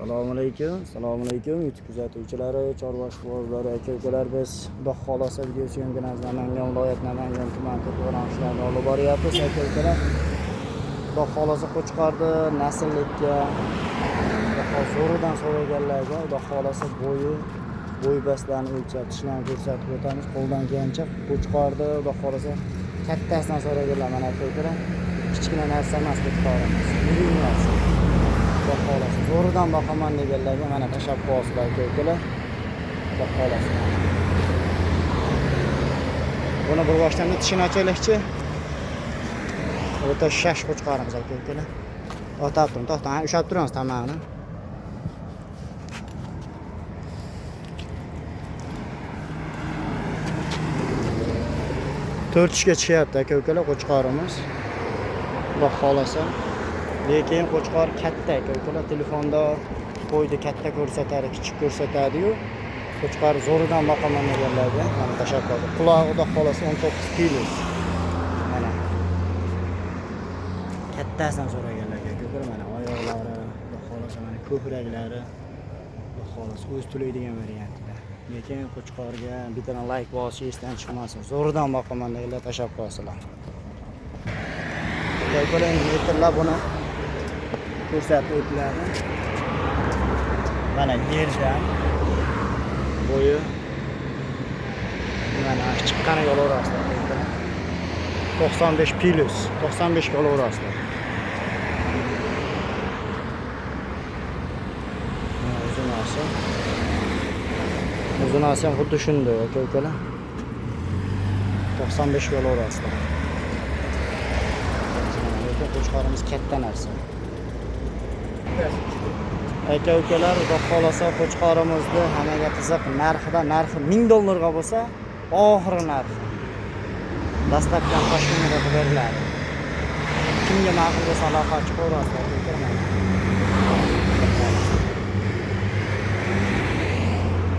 Assalomu alaykum YouTube kuzatuvchilari, chorva ishqibozlari, aka-ukalar, biz Xudo xolasa video syomkamiz Namangan viloyat Namangan tuman ko'rg'onishlarida olib boryapmiz. Aka-ukalar, Xudo xolasa qo'chqorni nasllikka zo'ridan so'raganlarga Xudo xolasa bo'y baslarni o'lchab, tishlarni ko'rsatib o'tamiz. Qo'ldan kelgancha qo'chqorni Xudo xolasa kattasidan so'raganlar mana aka-ukalar. Kichkina narsa emas qo'chqorimiz. Yirik narsa. Xudo xolasa zo'ridan boqaman deganlarga mana tashab qo'yasizlar aka-ukalar. Xudo xolasa. Buni bir boshdan tishini ochaylikchi. O'ta shash qo'chqorimiz aka-ukalar. To'xtang, ushlab turamiz tamomini. To'rtishga chiqyapti aka-ukalar qo'chqorimiz. Xudo xolasa. Lekin qo'chqor katta aka-ukalar, telefonda qo'ydi katta ko'rsatadi, kichik ko'rsatadi-yu. Qo'chqor zo'ridan boqaman deganlarga mana tashab qoldi. Qulog'i Xudo xolasa 19 kilo. Mana. Kattasidan so'raganlarga aka-ukalar mana oyoqlari, Xudo xolasa mana ko'kraklari Xudo xolasa o'z to'laydigan variantida. Lekin qo'chqorga bitta like bosish esdan chiqmasin. Zo'ridan boqaman deganlar tashab qo'yasizlar. Aka-ukalar endi metrlab buni ko'rsatib o'tiladi. Mana yerdan bo'yi mana chiqqaniga olaverasizlar. 95 plus, 95 ga olaverasizlar. Uzunasi ham xuddi shunday aka-ukalar. 95 ga olaverasizlar. Lekin qo'chqorimiz katta narsa. Aka-ukalar, Xudo xolasa qo'chqorimizni hammaga qiziq narxi $1000 ga bo'lsa, oxirgi narxi. Dastlabdan qo'shimcha beriladi. Kimga ma'qul bo'lsa aloqa chiqaverasiz aka-ukalar.